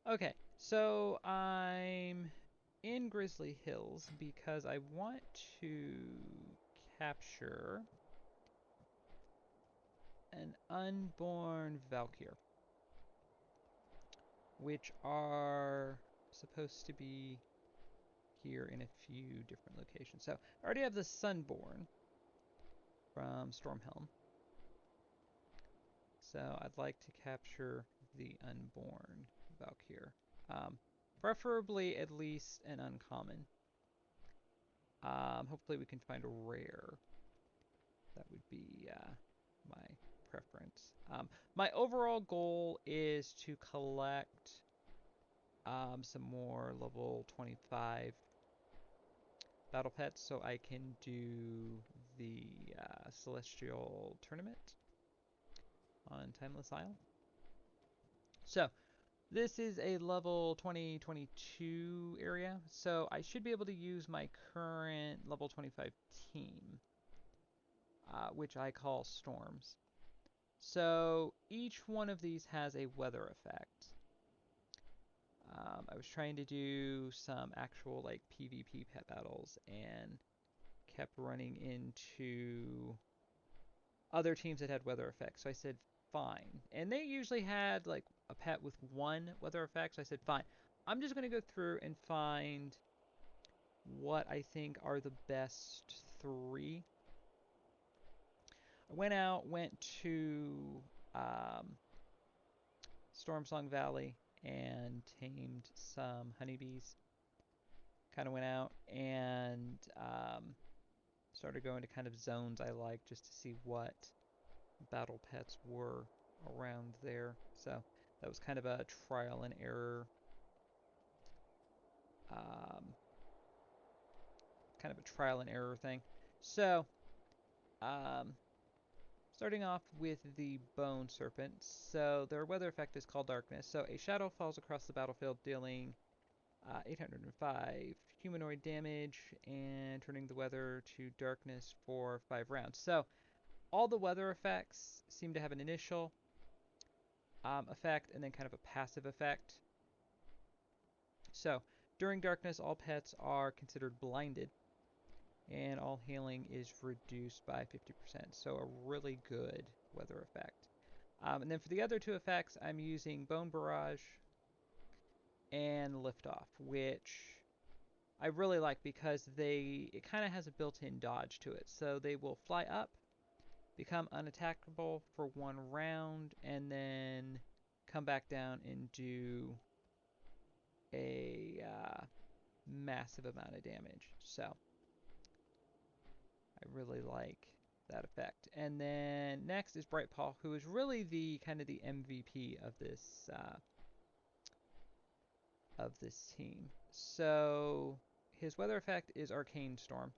Okay, so I'm in Grizzly Hills because I want to capture an Unborn Val'kyr, which are supposed to be here in a few different locations. So I already have the Sunborn from Stormhelm, so I'd like to capture the Unborn Val'kyr. Preferably at least an uncommon. Hopefully we can find a rare. That would be my preference. My overall goal is to collect some more level 25 battle pets so I can do the Celestial Tournament on Timeless Isle. So, this is a level 2022 area, so I should be able to use my current level 25 team, which I call Storms. So each one of these has a weather effect. I was trying to do some actual like PvP pet battles and kept running into other teams that had weather effects. So I said, fine. And they usually had like a pet with one weather effect. So I said, fine. I'm just going to go through and find what I think are the best three. I went to Stormsong Valley and tamed some honeybees. Kind of went out and started going to kind of zones I like just to see what battle pets were around there. So that was kind of a trial and error, um, thing. So, um, starting off with the Bone Serpent. So their weather effect is called Darkness. So a shadow falls across the battlefield, dealing 805 humanoid damage and turning the weather to darkness for 5 rounds. So all the weather effects seem to have an initial effect and then kind of a passive effect. So during darkness, all pets are considered blinded and all healing is reduced by 50%. So a really good weather effect. And then for the other two effects, I'm using Bone Barrage and Liftoff, which I really like because it kind of has a built-in dodge to it. So they will fly up, become unattackable for 1 round, and then come back down and do a massive amount of damage. So I really like that effect. And then next is Bright Paw, who is really the kind of the MVP of this team. So his weather effect is Arcane Storm.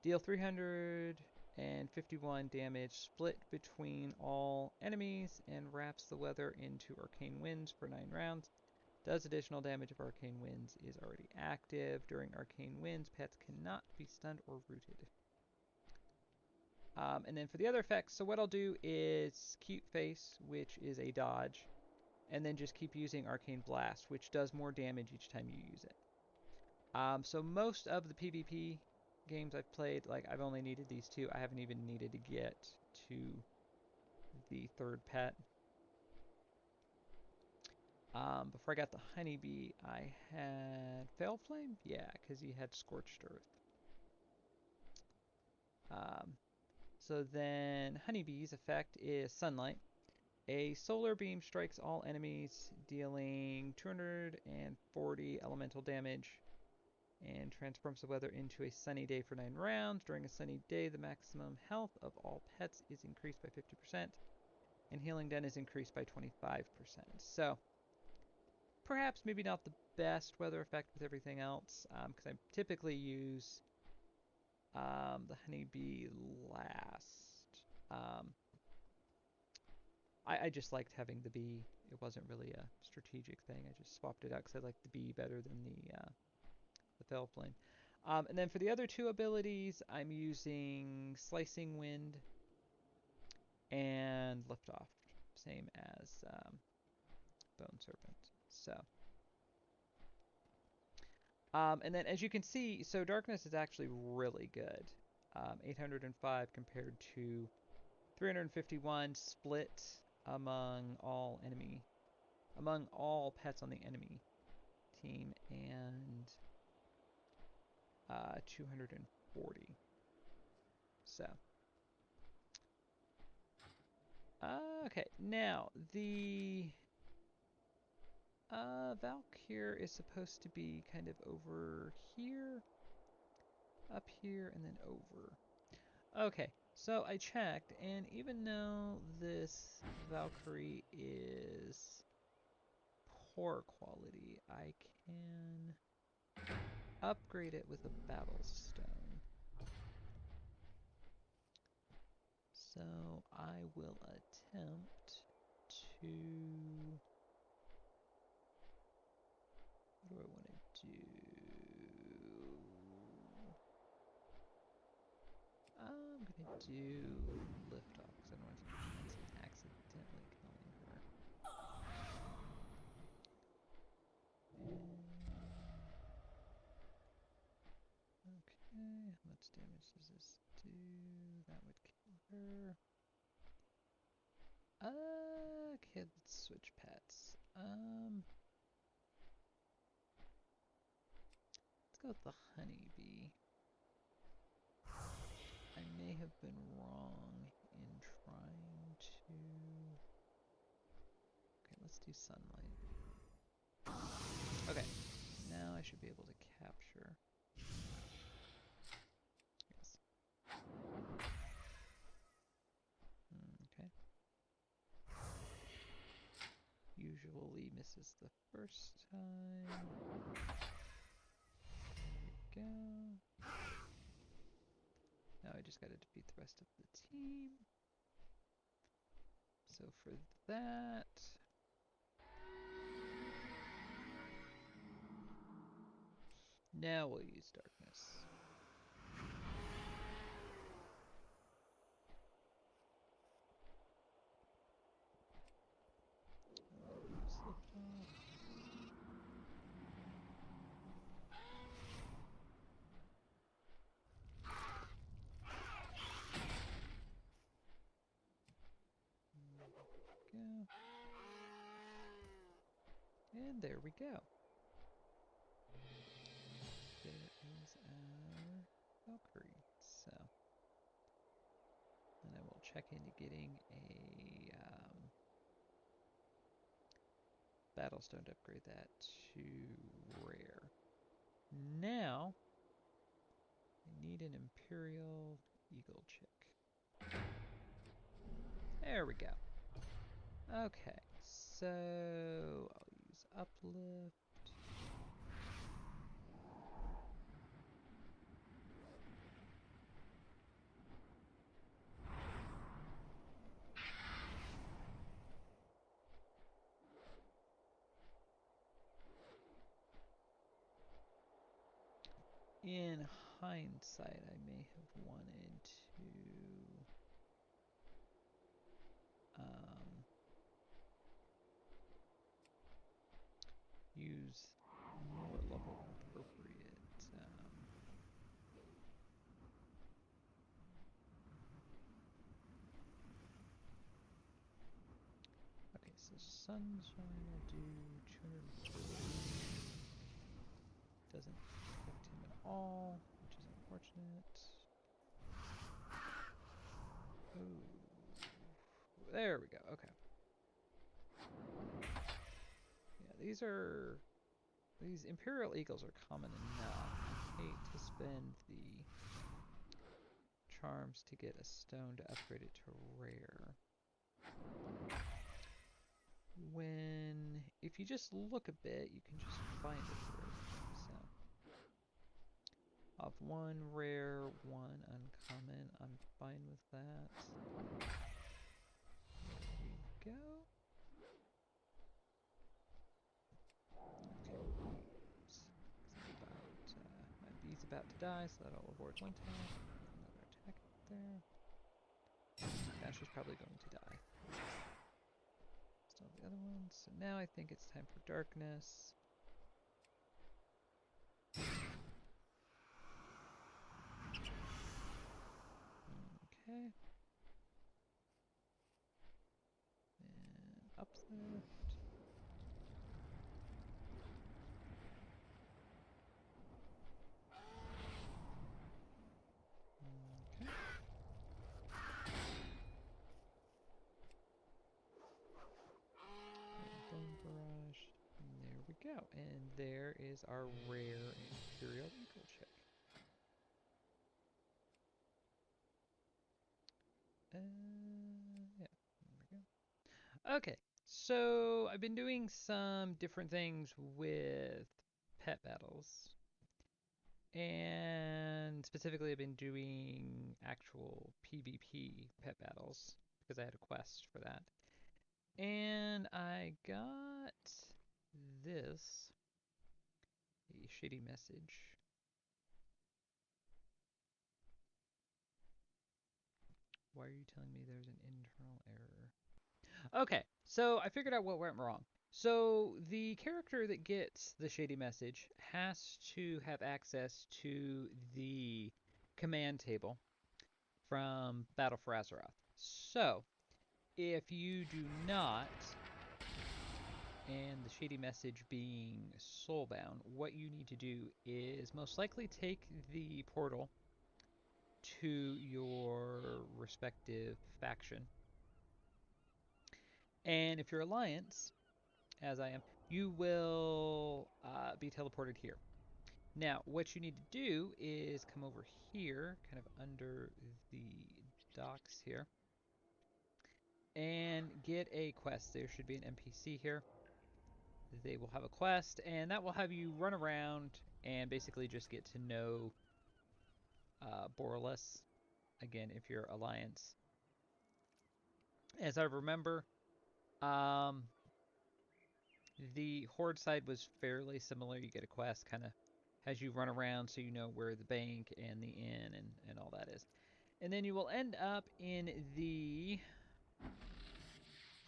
Deal 351 damage split between all enemies and wraps the weather into Arcane Winds for 9 rounds. Does additional damage if Arcane Winds is already active. During Arcane Winds, pets cannot be stunned or rooted. And then for the other effects, so what I'll do is Cute Face, which is a dodge, and then just keep using Arcane Blast, which does more damage each time you use it. So most of the PvP games I've played, like I've only needed these two. I haven't even needed to get to the third pet. Before I got the honeybee, I had Fail Flame? Yeah, because he had Scorched Earth. So then honeybee's effect is Sunlight. A solar beam strikes all enemies, dealing 240 elemental damage, and transforms the weather into a sunny day for 9 rounds. During a sunny day, the maximum health of all pets is increased by 50%, and healing den is increased by 25%. So, perhaps maybe not the best weather effect with everything else, because I typically use the honeybee last. I just liked having the bee. It wasn't really a strategic thing. I just swapped it out because I liked the bee better than the fell flame. And then for the other two abilities, I'm using Slicing Wind and Liftoff, same as Bone Serpent. So, and then as you can see, so darkness is actually really good. 805 compared to 351 split among all pets on the enemy team, and 240. So, okay, now the Val'kyr is supposed to be kind of over here, up here, and then over. Okay, so I checked, and even though this Valkyrie is poor quality, I can upgrade it with a battle stone. So I will attempt to... What do I want to do? I'm gonna do lift off because I don't want to take a chance of accidentally killing her. Okay, how much damage does this do? That would kill her. Okay, let's switch pets. Let's go with the honeybee. I may have been wrong in trying to... Okay, let's do sunlight. Okay, now I should be able to capture. Yes. Okay. Usually misses the first time. There we go. Now I just gotta defeat the rest of the team. So for that... Now we'll use darkness. Use lift off. Go. And there we go. There is our Valkyrie. So, and I will check into getting a battle stone to upgrade that to rare. Now, I need an Imperial eagle chick. There we go. Okay, so I'll use uplift. In hindsight, I may have wanted to use more level appropriate. Okay, so Sunshine will do 240. Doesn't affect him at all, which is unfortunate. Oh, there we go. Okay. Yeah, these Imperial Eagles are common enough. I hate to spend the charms to get a stone to upgrade it to rare. If you just look a bit, you can just find it for everything. So, I'll have one rare, one uncommon. I'm fine with that. There we go. Okay. Oops. My bee's about to die, so that'll avoid one attack. Another attack there. Now she's probably going to die. cast all the other ones. So now I think it's time for darkness. Okay. And uplift. Okay. Bone barrage. And there we go. And there is our rare Imperial Eagle chick. Yeah, there we go. Okay, so I've been doing some different things with pet battles. And specifically, I've been doing actual PvP pet battles because I had a quest for that. And I got this, a Shady Message. Why are you telling me there's an internal error? Okay, so I figured out what went wrong. So the character that gets the Shady Message has to have access to the command table from Battle for Azeroth. So if you do not, and the Shady Message being soulbound, what you need to do is most likely take the portal to your respective faction. And if you're Alliance, as I am, you will be teleported here. Now, what you need to do is come over here, kind of under the docks here, and get a quest. There should be an NPC here. They will have a quest, and that will have you run around and basically just get to know Borderless. Again, if you're Alliance. As I remember, um, the Horde side was fairly similar. You get a quest, kind of has you run around so you know where the bank and the inn and all that is. And then you will end up in the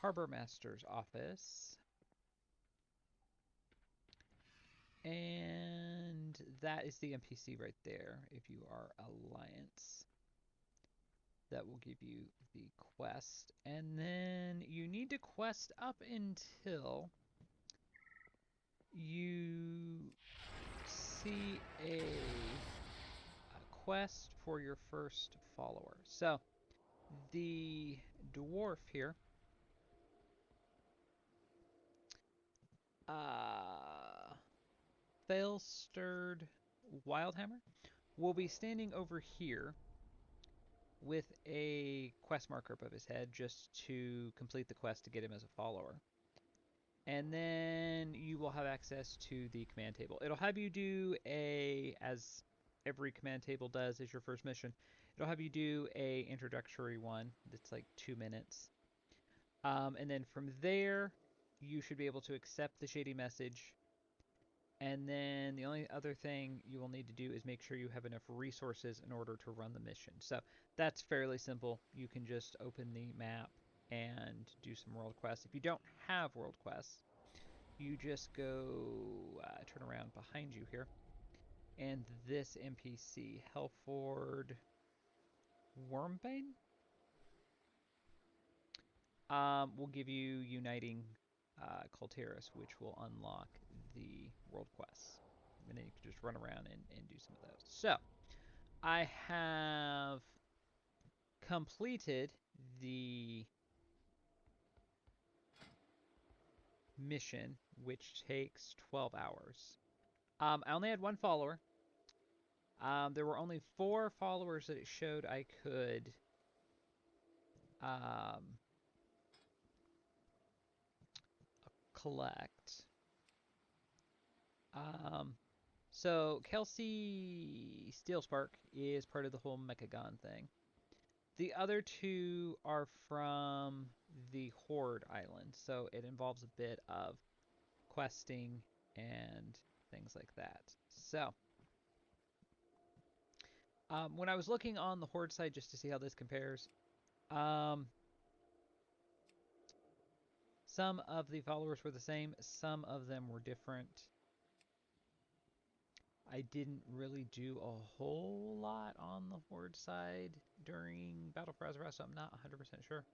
Harbor Master's office. And that is the NPC right there if you are Alliance. That will give you the quest. And then you need to quest up until you see a quest for your first follower. So the dwarf here Fail-Stirred Wildhammer will be standing over here with a quest marker above his head just to complete the quest to get him as a follower. And then you will have access to the command table. It'll have you do as every command table does as your first mission, it'll have you do a introductory one that's like 2 minutes. And then from there, you should be able to accept the Shady Message. And then the only other thing you will need to do is make sure you have enough resources in order to run the mission. So that's fairly simple. You can just open the map and do some world quests. If you don't have world quests, you just go turn around behind you here. And this NPC, Hellford Wormbane, will give you Uniting Colteris, which will unlock the world quests. And then you can just run around and do some of those. So, I have completed the mission, which takes 12 hours. I only had one follower. There were only 4 followers that it showed I could um, collect. So Kelsey Steelspark is part of the whole Mechagon thing. The other 2 are from the Horde Island, so it involves a bit of questing and things like that. So, when I was looking on the Horde side just to see how this compares, Some of the followers were the same, some of them were different. I didn't really do a whole lot on the Horde side during Battle for Azeroth, so I'm not 100% sure.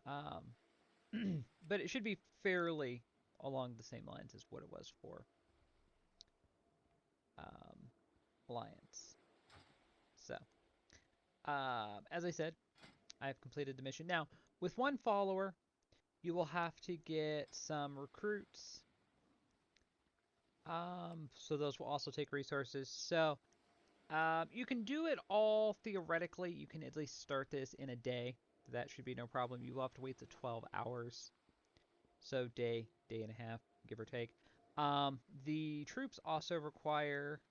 Um, but it should be fairly along the same lines as what it was for um, Alliance. So, as I said, I've completed the mission. Now, with one follower, you will have to get some recruits. So those will also take resources. So, you can do it all theoretically. You can at least start this in a day. That should be no problem. You will have to wait the 12 hours. So day and a half, give or take. The troops also require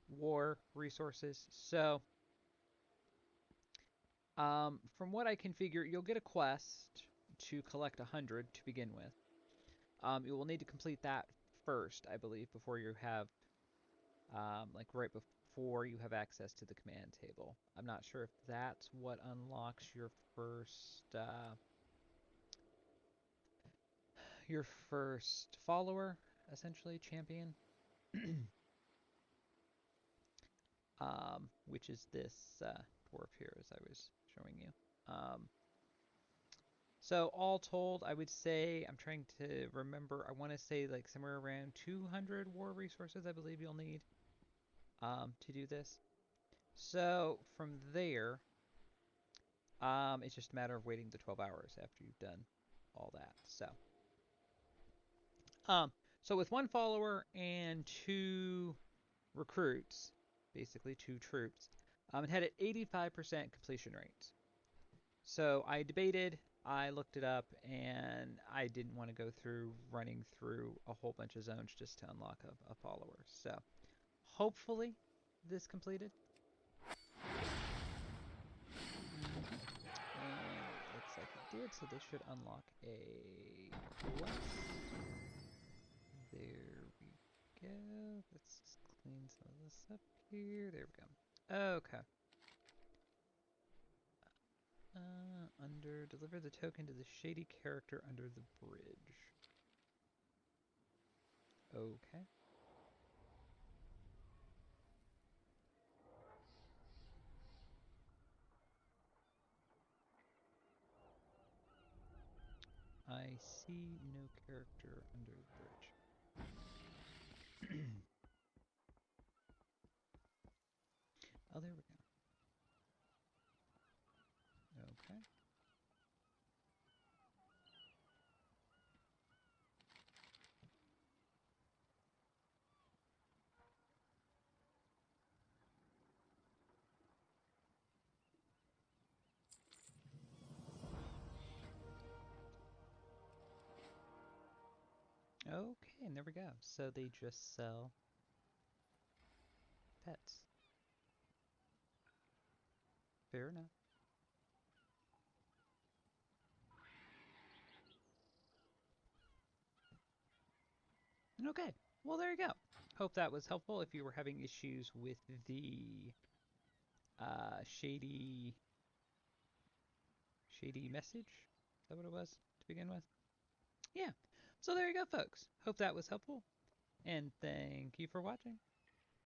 war resources. So, from what I can figure, you'll get a quest to collect 100 to begin with. You will need to complete that first, I believe, before you have, like right before you have access to the command table. I'm not sure if that's what unlocks your first follower, essentially champion, which is this dwarf here, as I was showing you. So all told, I would say, I'm trying to remember, I want to say like somewhere around 200 war resources I believe you'll need to do this. So from there, it's just a matter of waiting the 12 hours after you've done all that. Um, so with one follower and two recruits, basically two troops, it had an 85% completion rate. So I debated, I looked it up, and I didn't want to go through running through a whole bunch of zones just to unlock a follower. So hopefully this completed. And it looks like it did, so this should unlock a quest. There we go. Let's just clean some of this up here. There we go. Okay. Deliver the token to the shady character under the bridge. Okay. I see no character under the bridge. Oh, there we go. Okay. Okay, and there we go. So they just sell pets. Fair enough. Okay. Well, there you go. Hope that was helpful. If you were having issues with the shady message, is that what it was to begin with? Yeah. So there you go, folks. Hope that was helpful, and thank you for watching.